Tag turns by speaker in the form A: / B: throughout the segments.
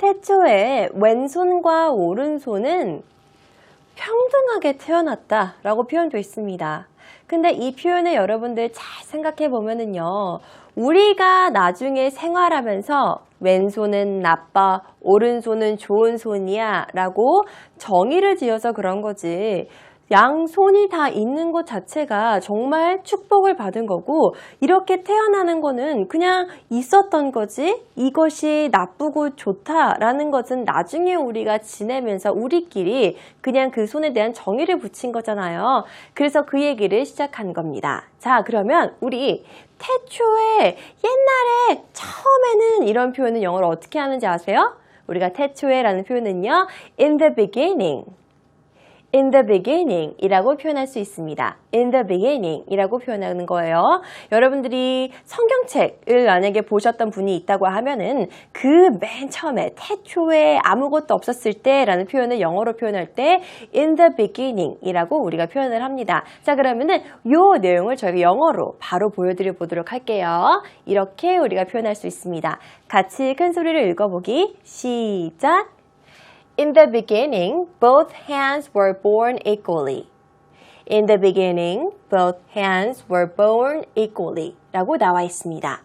A: 태초에 왼손과 오른손은 평등하게 태어났다 라고 표현되어 있습니다. 근데 이 표현을 여러분들 잘 생각해 보면은요, 우리가 나중에 생활하면서 왼손은 나빠, 오른손은 좋은 손이야 라고 정의를 지어서 그런 거지, 양손이 다 있는 것 자체가 정말 축복을 받은 거고, 이렇게 태어나는 거는 그냥 있었던 거지, 이것이 나쁘고 좋다라는 것은 나중에 우리가 지내면서 우리끼리 그냥 그 손에 대한 정의를 붙인 거잖아요. 그래서 그 얘기를 시작한 겁니다. 자, 그러면 우리 태초에, 옛날에, 처음에는 이런 표현은 영어로 어떻게 하는지 아세요? 우리가 태초에 라는 표현은요, in the beginning, in the beginning 이라고 표현할 수 있습니다. in the beginning 이라고 표현하는 거예요. 여러분들이 성경책을 만약에 보셨던 분이 있다고 하면은 그 맨 처음에 태초에 아무것도 없었을 때 라는 표현을 영어로 표현할 때 in the beginning 이라고 우리가 표현을 합니다. 자, 그러면은 요 내용을 저희가 영어로 바로 보여드려 보도록 할게요. 이렇게 우리가 표현할 수 있습니다. 같이 큰 소리를 읽어보기 시작! In the beginning, both hands were born equally. In the beginning, both hands were born equally. 라고 나와 있습니다.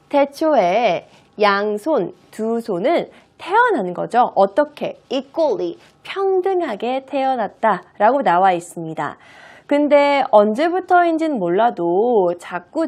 A: 태초에 양손, 두 손은 태어나는 거죠. 어떻게? equally, 평등하게 태어났다 라고 나와 있습니다. 근데 언제부터인지는 몰라도 자꾸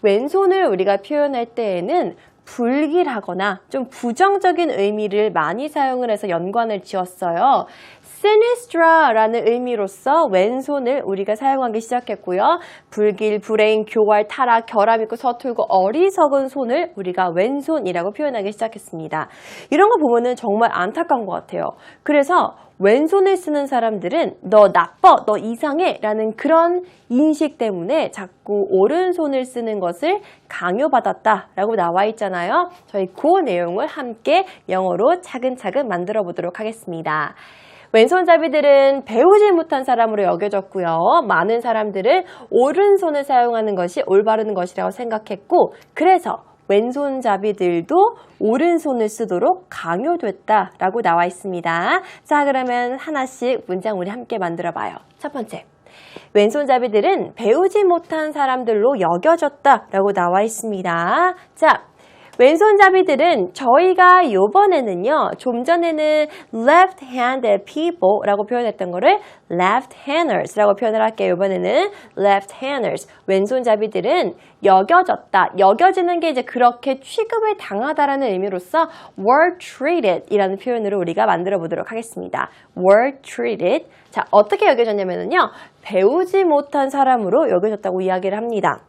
A: 왼손을 우리가 표현할 때에는 불길하거나 좀 부정적인 의미를 많이 사용을 해서 연관을 지었어요. sinistra라는 의미로서 왼손을 우리가 사용하기 시작했고요. 불길, 불행, 교활, 타락, 결함 있고 서툴고 어리석은 손을 우리가 왼손이라고 표현하기 시작했습니다. 이런 거 보면은 정말 안타까운 것 같아요. 그래서 왼손을 쓰는 사람들은 너 나빠, 너 이상해 라는 그런 인식 때문에 자꾸 오른손을 쓰는 것을 강요받았다 라고 나와 있잖아요. 저희 그 내용을 함께 영어로 차근차근 만들어 보도록 하겠습니다. 왼손잡이들은 배우지 못한 사람으로 여겨졌고요. 많은 사람들은 오른손을 사용하는 것이 올바른 것이라고 생각했고, 그래서 왼손잡이들도 오른손을 쓰도록 강요됐다라고 나와 있습니다. 자, 그러면 하나씩 문장 우리 함께 만들어 봐요. 첫 번째, 왼손잡이들은 배우지 못한 사람들로 여겨졌다라고 나와 있습니다. 자, 왼손잡이들은 저희가 이번에는요, 좀 전에는 left-handed people 라고 표현했던 거를 left-handers 라고 표현을 할게요. 이번에는 left-handers. 왼손잡이들은 여겨졌다. 여겨지는 게 이제 그렇게 취급을 당하다라는 의미로서 were treated 이라는 표현으로 우리가 만들어 보도록 하겠습니다. were treated. 자, 어떻게 여겨졌냐면요, 배우지 못한 사람으로 여겨졌다고 이야기를 합니다.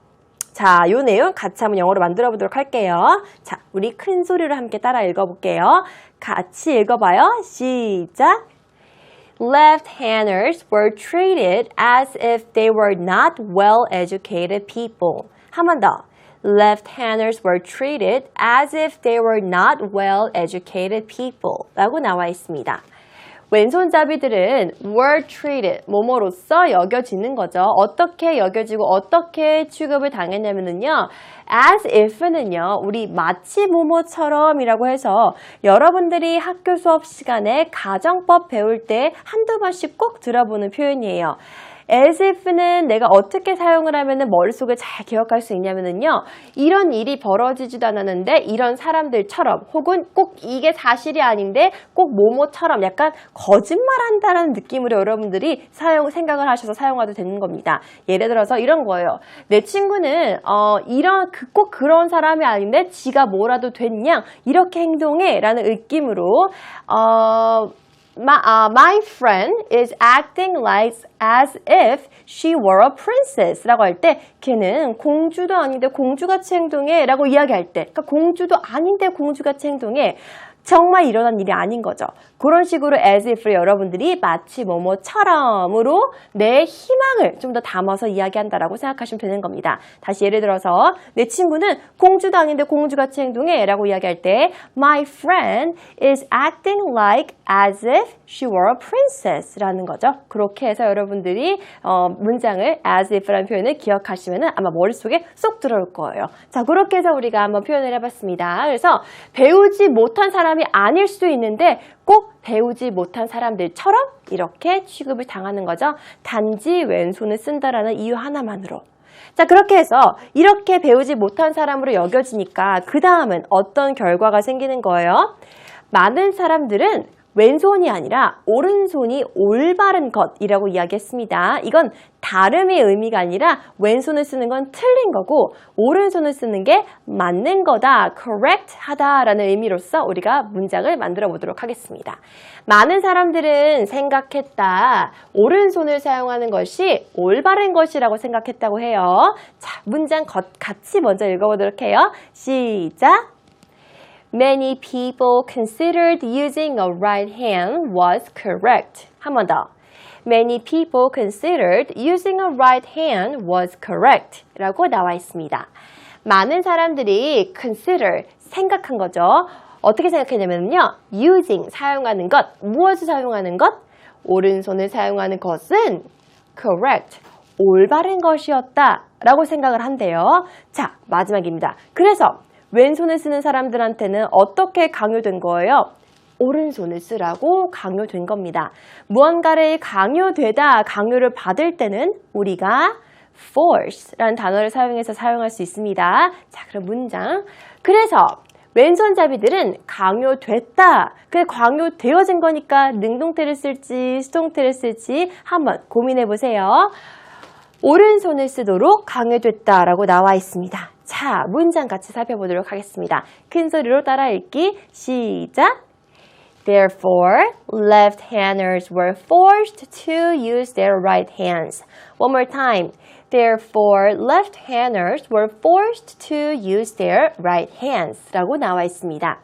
A: 자, 요 내용 같이 한번 영어로 만들어 보도록 할게요. 자, 우리 큰 소리로 함께 따라 읽어볼게요. 같이 읽어봐요. 시작! Left-handers were treated as if they were not well-educated people. 한 번 더. Left-handers were treated as if they were not well-educated people. 라고 나와 있습니다. 왼손잡이들은 were treated, 뭐뭐로써 여겨지는 거죠. 어떻게 여겨지고 어떻게 취급을 당했냐면요, as if는요, 우리 마치 뭐뭐처럼이라고 해서 여러분들이 학교 수업 시간에 가정법 배울 때 한두 번씩 꼭 들어보는 표현이에요. as if는 내가 어떻게 사용을 하면 머릿속에 잘 기억할 수 있냐면요, 이런 일이 벌어지지도 않았는데 이런 사람들처럼, 혹은 꼭 이게 사실이 아닌데 꼭 뭐뭐처럼 약간 거짓말한다는 느낌으로 여러분들이 생각을 하셔서 사용해도 되는 겁니다. 예를 들어서 이런 거예요. 내 친구는 꼭 그런 사람이 아닌데 지가 뭐라도 됐냐, 이렇게 행동해 라는 느낌으로 My friend is acting like as if she were a princess 라고 할 때, 걔는 공주도 아닌데 공주같이 행동해 라고 이야기할 때, 그러니까 공주도 아닌데 공주같이 행동해, 정말 일어난 일이 아닌 거죠. 그런 식으로 as if를 여러분들이 마치 뭐뭐처럼으로 내 희망을 좀 더 담아서 이야기한다라고 생각하시면 되는 겁니다. 다시 예를 들어서 내 친구는 공주도 아닌데 공주같이 행동해 라고 이야기할 때 My friend is acting like as if she were a princess 라는 거죠. 그렇게 해서 여러분들이 문장을 as if라는 표현을 기억하시면 아마 머릿속에 쏙 들어올 거예요. 자, 그렇게 해서 우리가 한번 표현을 해봤습니다. 그래서 배우지 못한 사람 사람이 아닐 수도 있는데 꼭 배우지 못한 사람들처럼 이렇게 취급을 당하는 거죠. 단지 왼손을 쓴다라는 이유 하나만으로. 자, 그렇게 해서 이렇게 배우지 못한 사람으로 여겨지니까 그 다음은 어떤 결과가 생기는 거예요? 많은 사람들은 왼손이 아니라 오른손이 올바른 것이라고 이야기했습니다. 이건 다름의 의미가 아니라 왼손을 쓰는 건 틀린 거고 오른손을 쓰는 게 맞는 거다, correct 하다라는 의미로서 우리가 문장을 만들어 보도록 하겠습니다. 많은 사람들은 생각했다. 오른손을 사용하는 것이 올바른 것이라고 생각했다고 해요. 자, 문장 같이 먼저 읽어보도록 해요. 시작! Many people considered using a right hand was correct. 한 번 더. Many people considered using a right hand was correct. 라고 나와 있습니다. 많은 사람들이 consider, 생각한 거죠. 어떻게 생각했냐면요. using, 사용하는 것. 무엇을 사용하는 것? 오른손을 사용하는 것은 correct, 올바른 것이었다. 라고 생각을 한대요. 자, 마지막입니다. 그래서 왼손을 쓰는 사람들한테는 어떻게 강요된 거예요? 오른손을 쓰라고 강요된 겁니다. 무언가를 강요되다, 강요를 받을 때는 우리가 force라는 단어를 사용해서 사용할 수 있습니다. 자, 그럼 문장. 그래서 왼손잡이들은 강요됐다. 그래, 강요되어진 거니까 능동태를 쓸지 수동태를 쓸지 한번 고민해 보세요. 오른손을 쓰도록 강요됐다라고 나와 있습니다. 자, 문장 같이 살펴보도록 하겠습니다. 큰 소리로 따라 읽기 시작! Therefore, left-handers were forced to use their right hands. One more time. Therefore, left-handers were forced to use their right hands. 라고 나와 있습니다.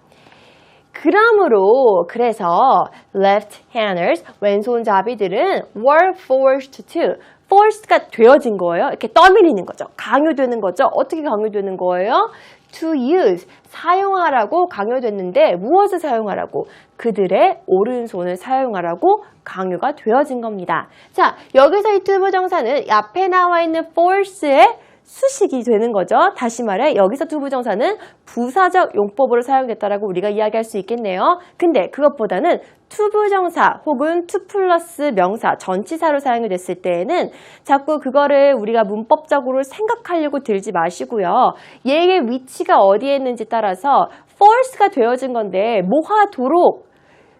A: 그래서 left-handers, 왼손잡이들은 were forced to, forced가 되어진 거예요. 이렇게 떠밀리는 거죠. 강요되는 거죠. 어떻게 강요되는 거예요? To use, 사용하라고 강요됐는데 무엇을 사용하라고? 그들의 오른손을 사용하라고 강요가 되어진 겁니다. 자, 여기서 이 투부정사는 앞에 나와 있는 force의 수식이 되는 거죠. 다시 말해 여기서 투부정사는 부사적 용법으로 사용됐다라고 우리가 이야기할 수 있겠네요. 근데 그것보다는 투부정사 혹은 투 플러스 명사, 전치사로 사용이 됐을 때에는 자꾸 그거를 우리가 문법적으로 생각하려고 들지 마시고요. 얘의 위치가 어디에 있는지 따라서 force가 되어진 건데 뭐 하도록,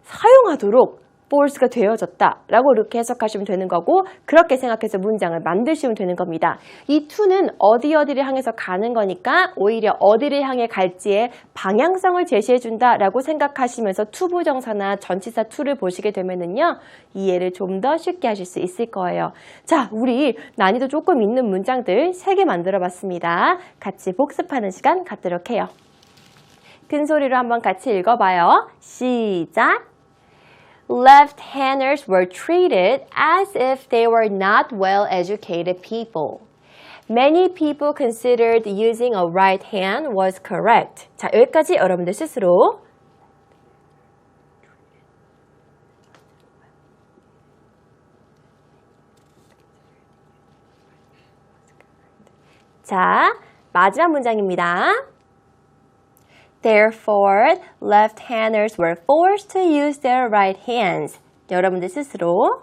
A: 사용하도록 force가 되어졌다 라고 이렇게 해석하시면 되는 거고 그렇게 생각해서 문장을 만드시면 되는 겁니다. 이 to는 어디를 향해서 가는 거니까 오히려 어디를 향해 갈지의 방향성을 제시해준다 라고 생각하시면서 투부정사나 전치사 to를 보시게 되면은요 이해를 좀 더 쉽게 하실 수 있을 거예요. 자, 우리 난이도 조금 있는 문장들 3개 만들어 봤습니다. 같이 복습하는 시간 갖도록 해요. 큰 소리로 한번 같이 읽어봐요. 시작! Left-handers were treated as if they were not well-educated people. Many people considered using a right hand was correct. 자, 여기까지 여러분들 스스로 자, 마지막 문장입니다. Therefore, left-handers were forced to use their right hands. 여러분들 스스로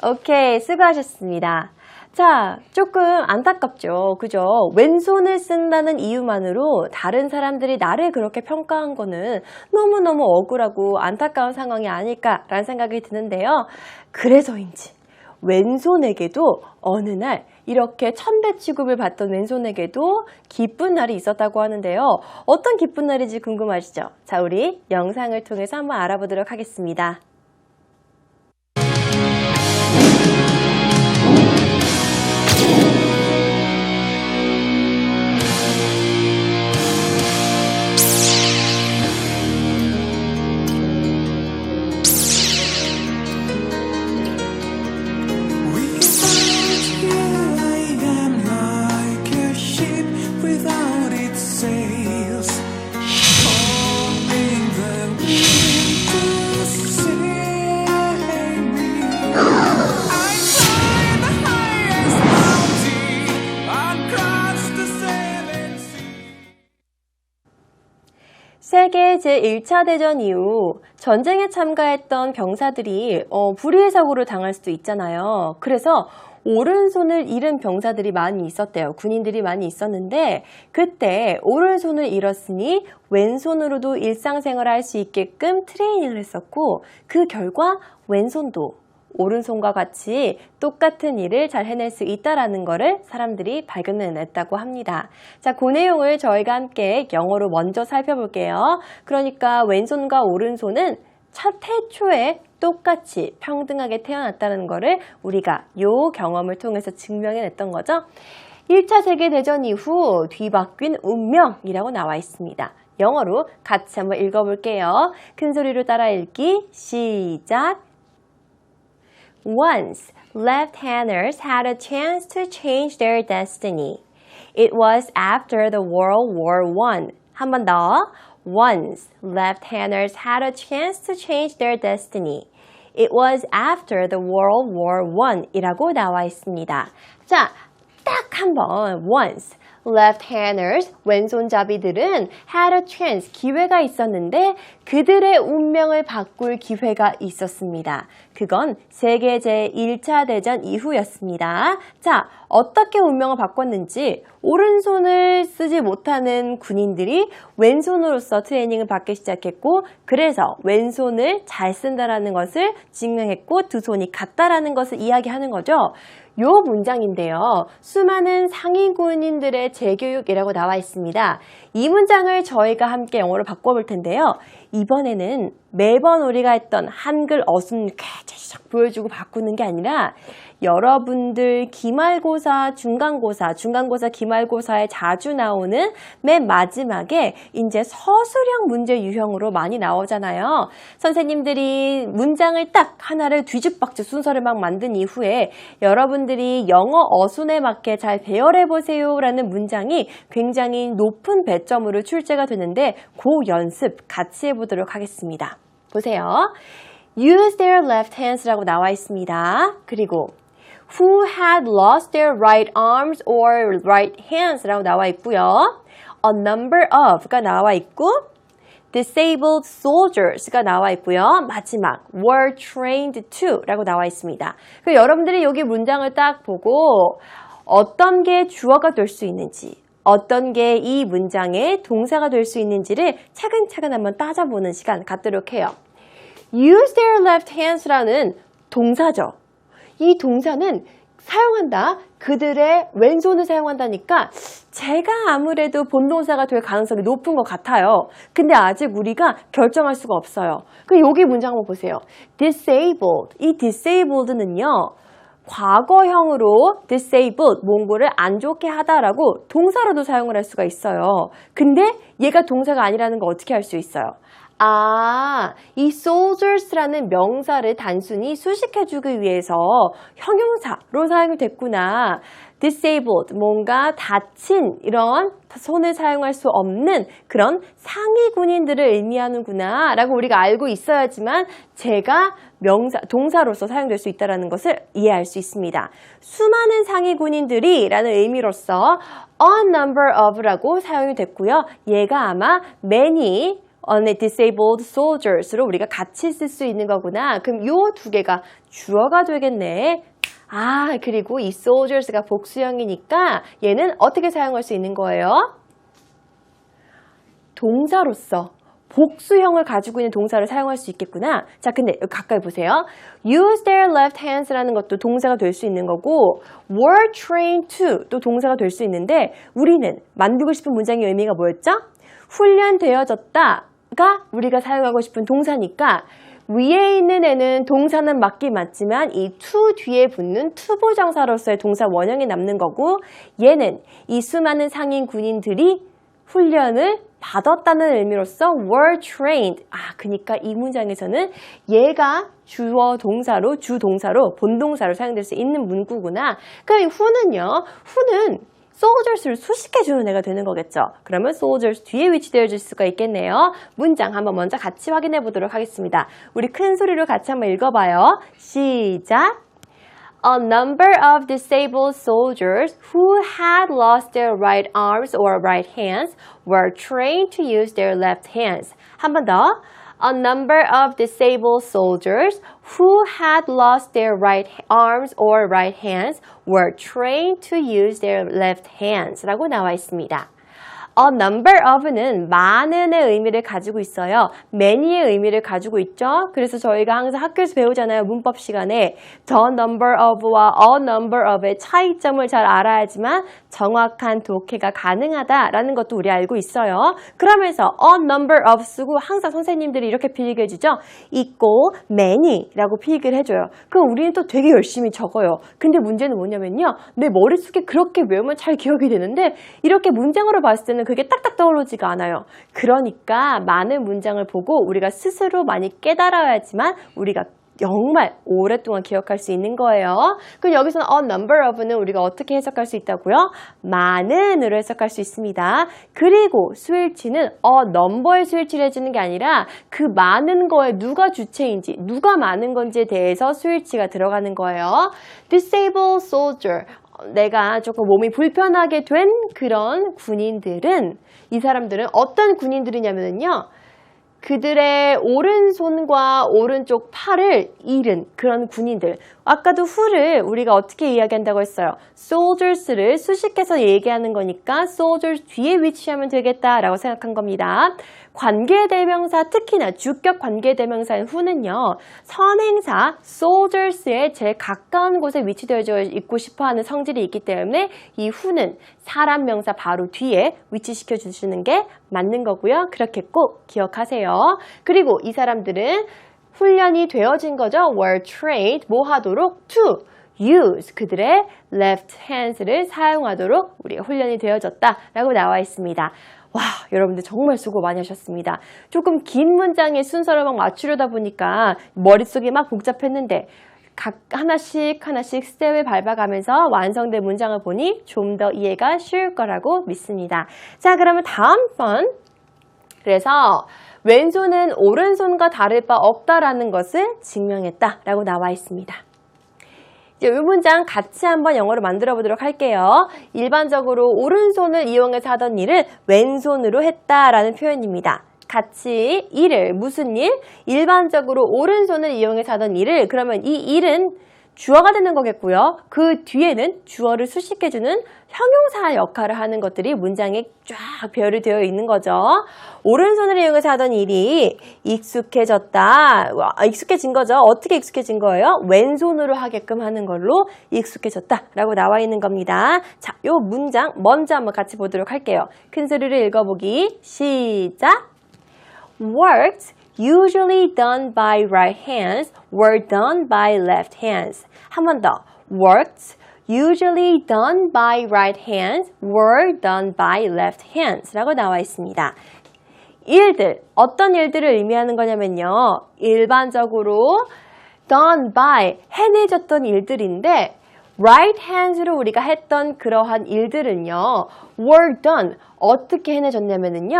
A: 오케이, 수고하셨습니다. 자, 조금 안타깝죠. 그죠? 왼손을 쓴다는 이유만으로 다른 사람들이 나를 그렇게 평가한 거는 너무너무 억울하고 안타까운 상황이 아닐까라는 생각이 드는데요. 그래서인지 왼손에게도 어느 날 이렇게 천배 취급을 받던 왼손에게도 기쁜 날이 있었다고 하는데요. 어떤 기쁜 날인지 궁금하시죠? 자, 우리 영상을 통해서 한번 알아보도록 하겠습니다.
B: Sails, holding the wind to sea.
A: 세계 제1차 대전 이후 전쟁에 참가했던 병사들이 불의의 사고를 당할 수도 있잖아요. 그래서 오른손을 잃은 병사들이 많이 있었대요. 군인들이 많이 있었는데 그때 오른손을 잃었으니 왼손으로도 일상생활을 할 수 있게끔 트레이닝을 했었고 그 결과 왼손도 오른손과 같이 똑같은 일을 잘 해낼 수 있다라는 것을 사람들이 발견해냈다고 합니다. 자, 그 내용을 저희가 함께 영어로 먼저 살펴볼게요. 그러니까 왼손과 오른손은 태초에 똑같이 평등하게 태어났다는 것을 우리가 요 경험을 통해서 증명해냈던 거죠. 1차 세계대전 이후 뒤바뀐 운명이라고 나와 있습니다. 영어로 같이 한번 읽어볼게요. 큰 소리로 따라 읽기 시작. Once, left-handers had a chance to change their destiny. It was after the World War I. 한 번 더. Once, left-handers had a chance to change their destiny. It was after the World War I 이라고 나와 있습니다. 자, 딱 한 번 once. left-handers, 왼손잡이들은 had a chance, 기회가 있었는데 그들의 운명을 바꿀 기회가 있었습니다. 그건 세계 제1차 대전 이후였습니다. 자, 어떻게 운명을 바꿨는지 오른손을 쓰지 못하는 군인들이 왼손으로서 트레이닝을 받기 시작했고 그래서 왼손을 잘 쓴다라는 것을 증명했고 두 손이 같다라는 것을 이야기하는 거죠. 요 문장인데요. 수많은 상위 군인들의 재교육이라고 나와 있습니다. 이 문장을 저희가 함께 영어로 바꿔볼 텐데요. 이번에는 매번 우리가 했던 한글 어순 쫙 보여주고 바꾸는 게 아니라 여러분들 기말고사, 중간고사, 기말고사에 자주 나오는 맨 마지막에 이제 서술형 문제 유형으로 많이 나오잖아요. 선생님들이 문장을 딱 하나를 뒤죽박죽 순서를 막 만든 이후에 여러분들이 영어 어순에 맞게 잘 배열해보세요 라는 문장이 굉장히 높은 배점으로 출제가 되는데 그 연습 같이 해보도록 하겠습니다. 보세요. Use their left hands라고 나와 있습니다. 그리고 Who had lost their right arms or right hands라고 나와 있고요. A number of가 나와 있고 Disabled soldiers가 나와 있고요. 마지막 were trained to라고 나와 있습니다. 여러분들이 여기 문장을 딱 보고 어떤 게 주어가 될 수 있는지 어떤 게 이 문장의 동사가 될 수 있는지를 차근차근 한번 따져보는 시간 갖도록 해요. Use their left hands라는 동사죠. 이 동사는 사용한다. 그들의 왼손을 사용한다니까 제가 아무래도 본동사가 될 가능성이 높은 것 같아요. 근데 아직 우리가 결정할 수가 없어요. 여기 문장 한번 보세요. Disabled. 이 disabled는요. 과거형으로 disabled, 몽고를 안 좋게 하다라고 동사로도 사용을 할 수가 있어요. 근데 얘가 동사가 아니라는 거 어떻게 할 수 있어요? 이 soldiers라는 명사를 단순히 수식해주기 위해서 형용사로 사용이 됐구나. disabled, 뭔가 다친 이런 손을 사용할 수 없는 그런 상위 군인들을 의미하는구나 라고 우리가 알고 있어야지만 제가 동사로서 사용될 수 있다는 것을 이해할 수 있습니다. 수많은 상위 군인들이 라는 의미로서 a number of라고 사용이 됐고요. 얘가 아마 many disabled soldiers로 우리가 같이 쓸 수 있는 거구나. 그럼 요 두 개가 주어가 되겠네. 그리고 이 soldiers가 복수형이니까 얘는 어떻게 사용할 수 있는 거예요? 동사로서 복수형을 가지고 있는 동사를 사용할 수 있겠구나. 자, 근데 여기 가까이 보세요. Use their left hands라는 것도 동사가 될 수 있는 거고 were trained to 또 동사가 될 수 있는데 우리는 만들고 싶은 문장의 의미가 뭐였죠? 훈련되어졌다가 우리가 사용하고 싶은 동사니까 위에 있는 애는 동사는 맞긴 맞지만 이 to 뒤에 붙는 투부정사로서의 동사 원형이 남는 거고 얘는 이 수많은 상인 군인들이 훈련을 받았다는 의미로서 were trained. 그러니까 이 문장에서는 얘가 주어 동사로 주동사로 본동사로 사용될 수 있는 문구구나. 그럼 who는 soldiers를 수식해주는 애가 되는 거겠죠. 그러면 soldiers 뒤에 위치되어 줄 수가 있겠네요. 문장 한번 먼저 같이 확인해 보도록 하겠습니다. 우리 큰 소리로 같이 한번 읽어봐요. 시작! A number of disabled soldiers who had lost their right arms or right hands were trained to use their left hands. 한 번 더. A number of disabled soldiers who had lost their right arms or right hands were trained to use their left hands 라고 나와 있습니다. A number of는 많은의 의미를 가지고 있어요. many의 의미를 가지고 있죠. 그래서 저희가 항상 학교에서 배우잖아요. 문법 시간에 the number of와 a number of의 차이점을 잘 알아야지만 정확한 독해가 가능하다라는 것도 우리 알고 있어요. 그러면서 a number of 쓰고 항상 선생님들이 이렇게 필기해 주죠. 있고 many라고 필기를 해줘요. 그럼 우리는 또 되게 열심히 적어요. 근데 문제는 뭐냐면요. 내 머릿속에 그렇게 외우면 잘 기억이 되는데 이렇게 문장으로 봤을 때는 그게 딱딱 떠오르지가 않아요. 그러니까 많은 문장을 보고 우리가 스스로 많이 깨달아야지만 우리가 정말 오랫동안 기억할 수 있는 거예요. 그럼 여기서는 a number of는 우리가 어떻게 해석할 수 있다고요? 많은으로 해석할 수 있습니다. 그리고 스위치는 a number의 스위치를 해주는 게 아니라 그 많은 거에 누가 주체인지, 누가 많은 건지에 대해서 스위치가 들어가는 거예요. Disabled soldier. 내가 조금 몸이 불편하게 된 그런 군인들은 이 사람들은 어떤 군인들이냐면요. 그들의 오른손과 오른쪽 팔을 잃은 그런 군인들. 아까도 who를 우리가 어떻게 이야기한다고 했어요? soldiers를 수식해서 얘기하는 거니까 soldiers 뒤에 위치하면 되겠다라고 생각한 겁니다. 관계대명사, 특히나 주격 관계대명사인 who는요. 선행사 soldiers의 제일 가까운 곳에 위치되어 있고 싶어하는 성질이 있기 때문에 이 who는 사람 명사 바로 뒤에 위치시켜 주시는 게 맞는 거고요. 그렇게 꼭 기억하세요. 그리고 이 사람들은 훈련이 되어진 거죠. were trained, 뭐 하도록? to use, 그들의 left hands를 사용하도록 우리가 훈련이 되어졌다라고 나와 있습니다. 와, 여러분들 정말 수고 많이 하셨습니다. 조금 긴 문장의 순서를 막 맞추려다 보니까 머릿속이 막 복잡했는데 하나씩 스텝을 밟아가면서 완성된 문장을 보니 좀 더 이해가 쉬울 거라고 믿습니다. 자, 그러면 다음 번. 그래서 왼손은 오른손과 다를 바 없다라는 것을 증명했다라고 나와 있습니다. 이 문장 같이 한번 영어로 만들어 보도록 할게요. 일반적으로 오른손을 이용해서 하던 일을 왼손으로 했다라는 표현입니다. 같이 일을, 무슨 일? 일반적으로 오른손을 이용해서 하던 일을, 그러면 이 일은 주어가 되는 거겠고요. 그 뒤에는 주어를 수식해주는 형용사 역할을 하는 것들이 문장에 쫙 배열이 되어 있는 거죠. 오른손을 이용해서 하던 일이 익숙해졌다. 익숙해진 거죠. 어떻게 익숙해진 거예요? 왼손으로 하게끔 하는 걸로 익숙해졌다라고 나와 있는 겁니다. 자, 요 문장 먼저 한번 같이 보도록 할게요. 큰 소리로 읽어보기 시작! Works usually done by right hands were done by left hands. 한 번 더. Works usually done by right hands were done by left hands 라고 나와 있습니다. 일들, 어떤 일들을 의미하는 거냐면요. 일반적으로 done by, 해내졌던 일들인데 right hands로 우리가 했던 그러한 일들은요. were done, 어떻게 해내졌냐면요.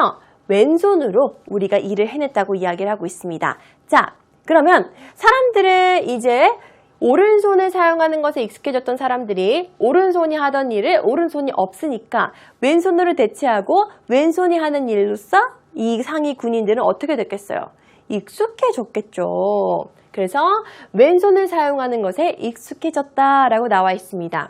A: 왼손으로 우리가 일을 해냈다고 이야기를 하고 있습니다. 자, 그러면 사람들은 이제 오른손을 사용하는 것에 익숙해졌던 사람들이 오른손이 하던 일을 오른손이 없으니까 왼손으로 대체하고 왼손이 하는 일로서 이 상위 군인들은 어떻게 됐겠어요? 익숙해졌겠죠. 그래서 왼손을 사용하는 것에 익숙해졌다라고 나와 있습니다.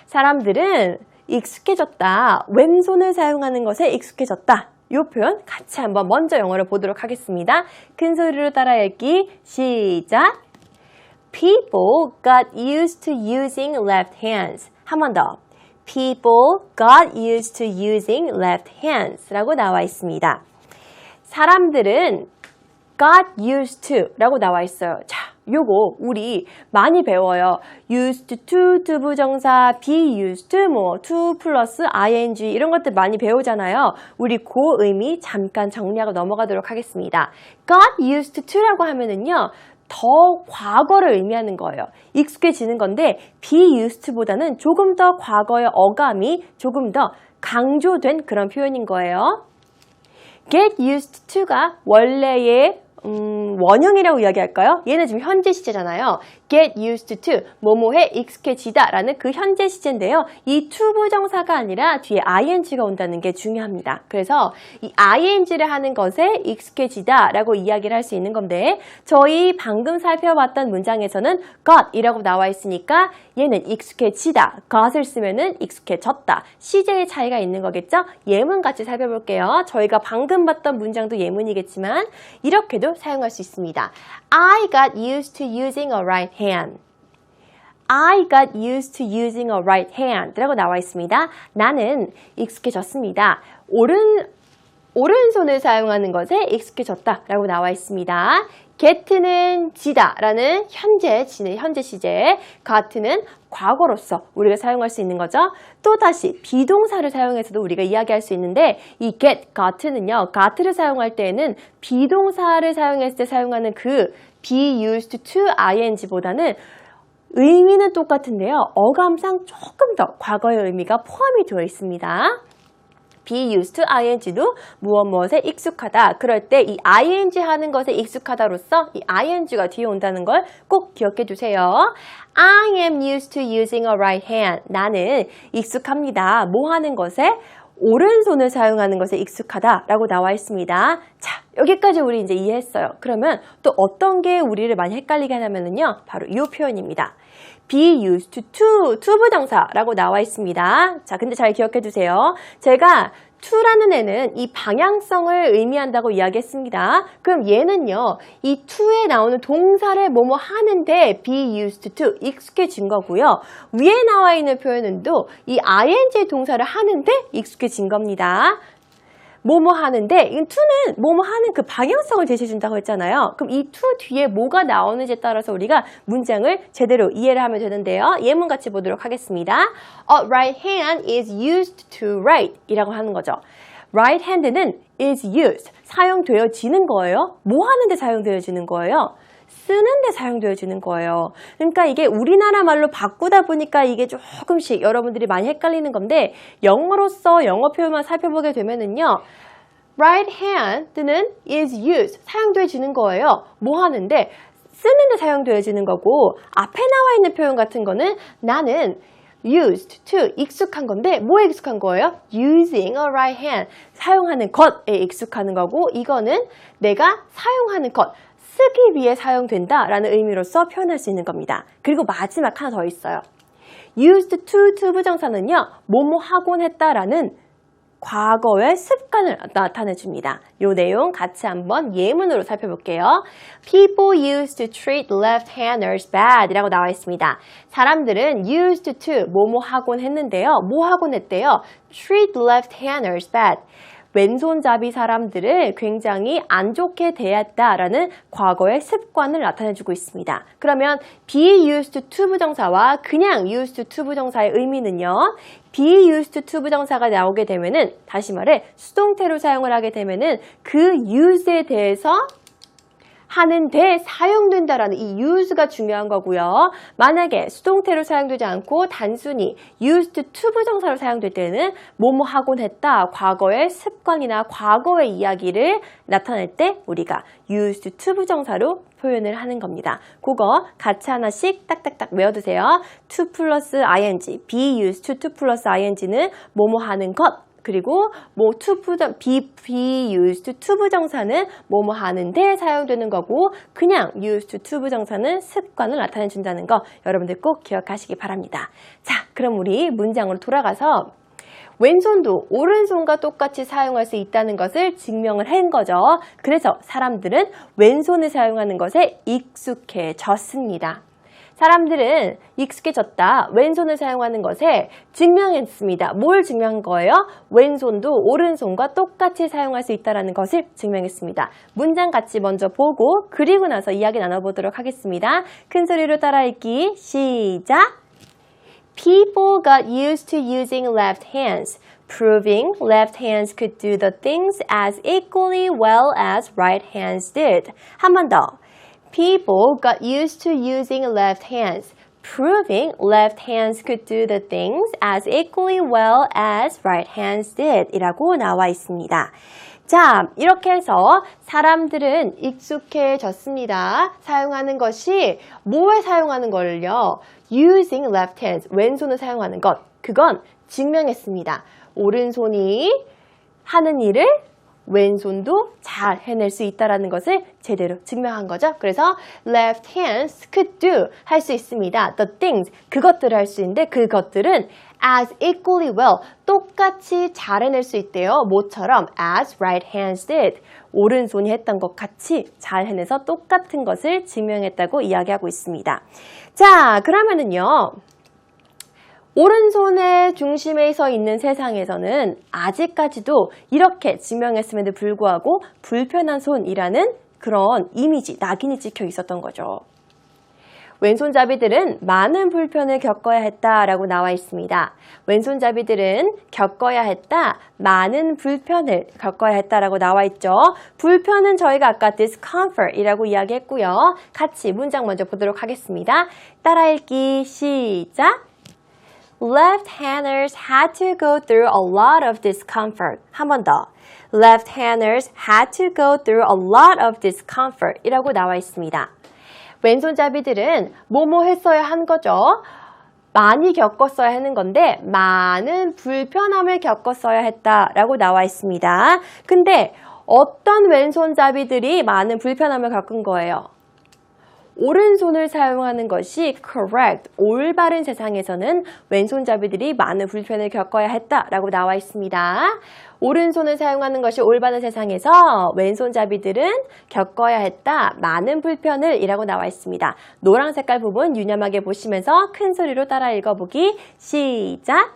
A: 사람들은 익숙해졌다, 왼손을 사용하는 것에 익숙해졌다. 이 표현 같이 한번 먼저 영어로 보도록 하겠습니다. 큰 소리로 따라 읽기 시작! People got used to using left hands. 한 번 더. People got used to using left hands 라고 나와 있습니다. 사람들은 got used to 라고 나와 있어요. 자, 요거 우리 많이 배워요. used to, 부정사, be used to, 뭐 to 플러스 ing 이런 것들 많이 배우잖아요. 우리 그 의미 잠깐 정리하고 넘어가도록 하겠습니다. got used to라고 하면은요. 더 과거를 의미하는 거예요. 익숙해지는 건데 be used보다는 조금 더 과거의 어감이 조금 더 강조된 그런 표현인 거예요. get used to가 원래의 원형이라고 이야기할까요? 얘는 지금 현재 시제잖아요. get used to, 뭐뭐에 익숙해지다 라는 그 현재 시제인데요. 이 to 부정사가 아니라 뒤에 ing가 온다는 게 중요합니다. 그래서 이 ing를 하는 것에 익숙해지다 라고 이야기를 할 수 있는 건데 저희 방금 살펴봤던 문장에서는 got 이라고 나와 있으니까 얘는 익숙해지다, got을 쓰면은 익숙해졌다. 시제의 차이가 있는 거겠죠? 예문 같이 살펴볼게요. 저희가 방금 봤던 문장도 예문이겠지만 이렇게도 사용할 수 있습니다. I got used to using a right hand. I got used to using a right hand 라고 나와 있습니다. 나는 익숙해졌습니다. 오른손을 사용하는 것에 익숙해졌다 라고 나와 있습니다. get는 지다 라는 현재 시제, got는 과거로서 우리가 사용할 수 있는 거죠. 또다시 비동사를 사용해서도 우리가 이야기할 수 있는데 이 get, got는요. got를 사용할 때에는 비동사를 사용했을 때 사용하는 그 be used to ing보다는 의미는 똑같은데요. 어감상 조금 더 과거의 의미가 포함이 되어 있습니다. be used to ing도 무엇에 익숙하다. 그럴 때 이 ing 하는 것에 익숙하다로서 이 ing가 뒤에 온다는 걸 꼭 기억해 주세요. I am used to using a right hand. 나는 익숙합니다. 뭐 하는 것에? 오른손을 사용하는 것에 익숙하다라고 나와 있습니다. 자, 여기까지 우리 이제 이해했어요. 그러면 또 어떤 게 우리를 많이 헷갈리게 하냐면요. 바로 이 표현입니다. be used to 부정사라고 나와 있습니다. 자, 근데 잘 기억해 두세요. 제가 to라는 애는 이 방향성을 의미한다고 이야기했습니다. 그럼 얘는요, 이 to에 나오는 동사를 뭐뭐 하는데 be used to, 익숙해진 거고요. 위에 나와 있는 표현은 또 이 ing 동사를 하는데 익숙해진 겁니다. 뭐뭐 하는데, 이 to는 뭐뭐 하는 그 방향성을 제시해준다고 했잖아요. 그럼 이 to 뒤에 뭐가 나오는지에 따라서 우리가 문장을 제대로 이해를 하면 되는데요. 예문 같이 보도록 하겠습니다. A right hand is used to write 이라고 하는 거죠. right hand는 is used, 사용되어지는 거예요. 뭐 하는데 사용되어지는 거예요? 쓰는데 사용되어지는 거예요. 그러니까 이게 우리나라 말로 바꾸다 보니까 이게 조금씩 여러분들이 많이 헷갈리는 건데 영어로서 영어 표현만 살펴보게 되면은요. right hand는 is used, 사용되어지는 거예요. 뭐 하는데? 쓰는데 사용되어지는 거고 앞에 나와 있는 표현 같은 거는 나는 used to, 익숙한 건데 뭐에 익숙한 거예요? using a right hand, 사용하는 것에 익숙하는 거고 이거는 내가 사용하는 것, 쓰기 위해 사용된다 라는 의미로서 표현할 수 있는 겁니다. 그리고 마지막 하나 더 있어요. used to 부정사는요. 뭐뭐 하곤 했다라는 과거의 습관을 나타내줍니다. 이 내용 같이 한번 예문으로 살펴볼게요. People used to treat left-handers bad 이라고 나와 있습니다. 사람들은 used to 뭐뭐 하곤 했는데요. 뭐 하곤 했대요? treat left-handers bad. 왼손잡이 사람들을 굉장히 안 좋게 대했다라는 과거의 습관을 나타내주고 있습니다. 그러면 be used to 부정사와 그냥 used to 부정사의 의미는요. be used to 부정사가 나오게 되면은 다시 말해 수동태로 사용을 하게 되면은 그 use에 대해서 하는데 사용된다라는 이 use가 중요한 거고요. 만약에 수동태로 사용되지 않고 단순히 used to 부정사로 사용될 때는 뭐뭐 하곤 했다, 과거의 습관이나 과거의 이야기를 나타낼 때 우리가 used to 부정사로 표현을 하는 겁니다. 그거 같이 하나씩 딱딱딱 외워두세요. to 플러스 ing, be used to 플러스 ing는 뭐뭐 하는 것, 그리고 뭐 to be used to 부정사는 뭐뭐 하는데 사용되는 거고 그냥 used to 부정사는 습관을 나타내 준다는 거 여러분들 꼭 기억하시기 바랍니다. 자, 그럼 우리 문장으로 돌아가서 왼손도 오른손과 똑같이 사용할 수 있다는 것을 증명을 한 거죠. 그래서 사람들은 왼손을 사용하는 것에 익숙해졌습니다. 사람들은 익숙해졌다. 왼손을 사용하는 것에 증명했습니다. 뭘 증명한 거예요? 왼손도 오른손과 똑같이 사용할 수 있다는 것을 증명했습니다. 문장 같이 먼저 보고 그리고 나서 이야기 나눠보도록 하겠습니다. 큰 소리로 따라 읽기 시작! People got used to using left hands, proving left hands could do the things as equally well as right hands did. 한 번 더. People got used to using left hands, proving left hands could do the things as equally well as right hands did 이라고 나와 있습니다. 자, 이렇게 해서 사람들은 익숙해졌습니다. 사용하는 것이 뭐에 사용하는 걸요? Using left hands, 왼손을 사용하는 것. 그건 증명했습니다. 오른손이 하는 일을 왼손도 잘 해낼 수 있다는 것을 제대로 증명한 거죠. 그래서 left hands could do, 할 수 있습니다. The things, 그것들을 할 수 있는데 그것들은 as equally well, 똑같이 잘 해낼 수 있대요. 뭐처럼? as right hands did. 오른손이 했던 것 같이 잘 해내서 똑같은 것을 증명했다고 이야기하고 있습니다. 자, 그러면은요. 오른손의 중심에 서 있는 세상에서는 아직까지도 이렇게 증명했음에도 불구하고 불편한 손이라는 그런 이미지, 낙인이 찍혀 있었던 거죠. 왼손잡이들은 많은 불편을 겪어야 했다라고 나와 있습니다. 왼손잡이들은 겪어야 했다, 많은 불편을 겪어야 했다라고 나와 있죠. 불편은 저희가 아까 discomfort이라고 이야기했고요. 같이 문장 먼저 보도록 하겠습니다. 따라 읽기 시작! Left-handers had to go through a lot of discomfort. 한 번 더. Left-handers had to go through a lot of discomfort 이라고 나와 있습니다. 왼손잡이들은 뭐뭐 했어야 한 거죠. 많이 겪었어야 하는 건데 많은 불편함을 겪었어야 했다라고 나와 있습니다. 근데 어떤 왼손잡이들이 많은 불편함을 겪은 거예요? 오른손을 사용하는 것이 correct, 올바른 세상에서는 왼손잡이들이 많은 불편을 겪어야 했다라고 나와 있습니다. 오른손을 사용하는 것이 올바른 세상에서 왼손잡이들은 겪어야 했다, 많은 불편을 이라고 나와 있습니다. 노란 색깔 부분 유념하게 보시면서 큰 소리로 따라 읽어보기 시작!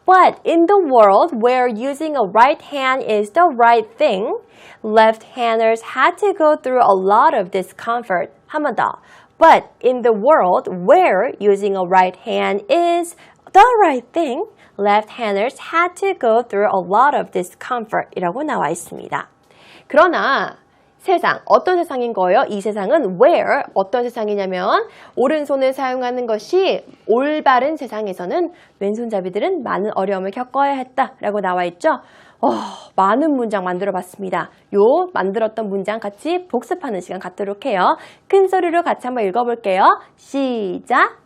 A: But in the world where using a right hand is the right thing, left-handers had to go through a lot of discomfort. 한 번 더. But in the world where using a right hand is the right thing, left-handers had to go through a lot of discomfort 이라고 나와 있습니다. 그러나 세상, 어떤 세상인 거예요? 이 세상은 where, 어떤 세상이냐면 오른손을 사용하는 것이 올바른 세상에서는 왼손잡이들은 많은 어려움을 겪어야 했다라고 나와 있죠. 많은 문장 만들어 봤습니다. 요 만들었던 문장 같이 복습하는 시간 갖도록 해요. 큰 소리로 같이 한번 읽어볼게요. 시작!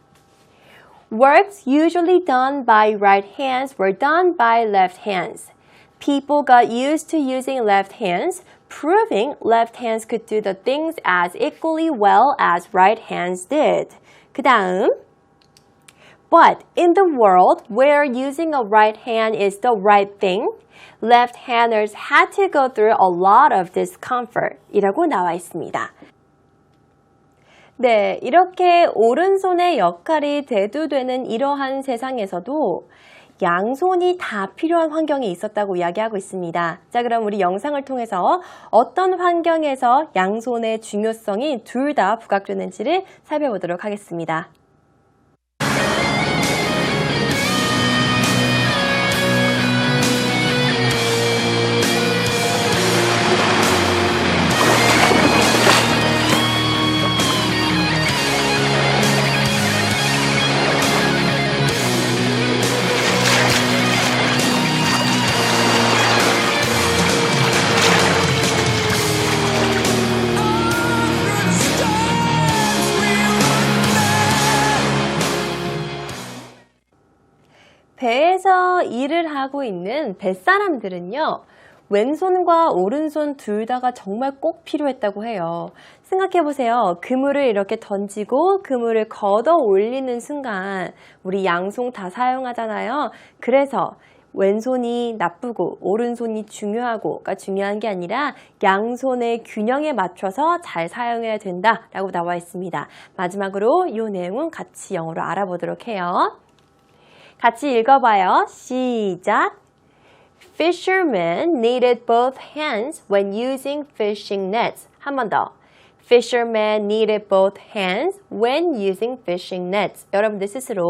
A: Works usually done by right hands were done by left hands. People got used to using left hands, proving left hands could do the things as equally well as right hands did. 그 다음 But in the world where using a right hand is the right thing, left-handers had to go through a lot of discomfort 이라고 나와 있습니다. 네, 이렇게 오른손의 역할이 대두되는 이러한 세상에서도 양손이 다 필요한 환경에 있었다고 이야기하고 있습니다. 자, 그럼 우리 영상을 통해서 어떤 환경에서 양손의 중요성이 둘 다 부각되는지를 살펴보도록 하겠습니다. 배에서 일을 하고 있는 뱃사람들은요, 왼손과 오른손 둘 다가 정말 꼭 필요했다고 해요. 생각해보세요. 그물을 이렇게 던지고 그물을 걷어 올리는 순간 우리 양손 다 사용하잖아요. 그래서 왼손이 나쁘고 오른손이 중요하고가 중요한 게 아니라 양손의 균형에 맞춰서 잘 사용해야 된다라고 나와 있습니다. 마지막으로 이 내용은 같이 영어로 알아보도록 해요. 같이 읽어봐요. 시작! Fishermen needed both hands when using fishing nets. 한 번 더. Fishermen needed both hands when using fishing nets. 여러분들 스스로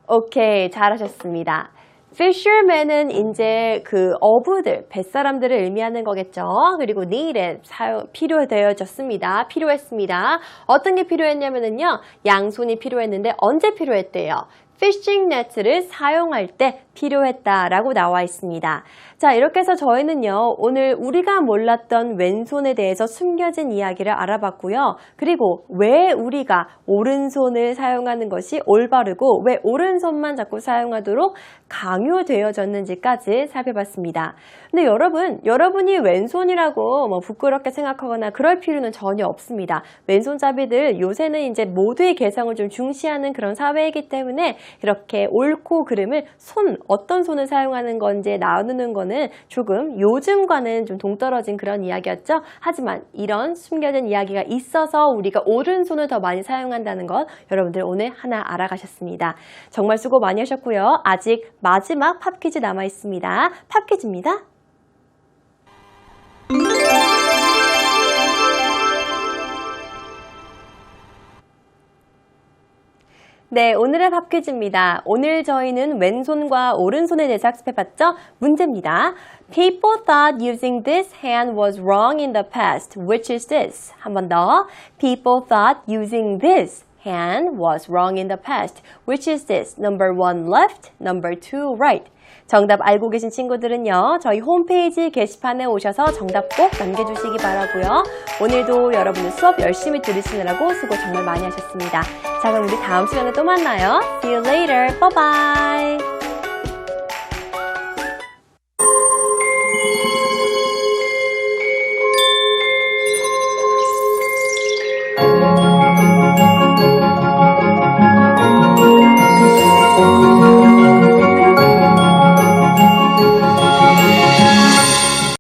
A: 오케이, 잘하셨습니다. Fishermen은 이제 그 어부들, 뱃사람들을 의미하는 거겠죠. 그리고 needed, 필요했습니다. 어떤 게 필요했냐면요, 양손이 필요했는데 언제 필요했대요? fishing net를 사용할 때 필요했다라고 나와 있습니다. 자, 이렇게 해서 저희는요, 오늘 우리가 몰랐던 왼손에 대해서 숨겨진 이야기를 알아봤고요. 그리고 왜 우리가 오른손을 사용하는 것이 올바르고 왜 오른손만 자꾸 사용하도록 강요되어졌는지까지 살펴봤습니다. 근데 여러분이 왼손이라고 뭐 부끄럽게 생각하거나 그럴 필요는 전혀 없습니다. 왼손잡이들 요새는 이제 모두의 개성을 좀 중시하는 그런 사회이기 때문에 이렇게 옳고 그름을 어떤 손을 사용하는 건지 나누는 거는 조금 요즘과는 좀 동떨어진 그런 이야기였죠. 하지만 이런 숨겨진 이야기가 있어서 우리가 오른손을 더 많이 사용한다는 것 여러분들 오늘 하나 알아가셨습니다. 정말 수고 많이 하셨고요. 아직 마지막 팝퀴즈 남아 있습니다. 팝퀴즈입니다. 네, 오늘의 팝퀴즈입니다. 오늘 저희는 왼손과 오른손에 대해서 학습해봤죠? 문제입니다. People thought using this hand was wrong in the past. Which is this? 한 번 더. People thought using this hand was wrong in the past. Which is this? Number 1 left, number 2 right. 정답 알고 계신 친구들은요, 저희 홈페이지 게시판에 오셔서 정답 꼭 남겨주시기 바라고요. 오늘도 여러분들 수업 열심히 들으시느라고 수고 정말 많이 하셨습니다. 자, 그럼 우리 다음 시간에 또 만나요. See you later. Bye bye.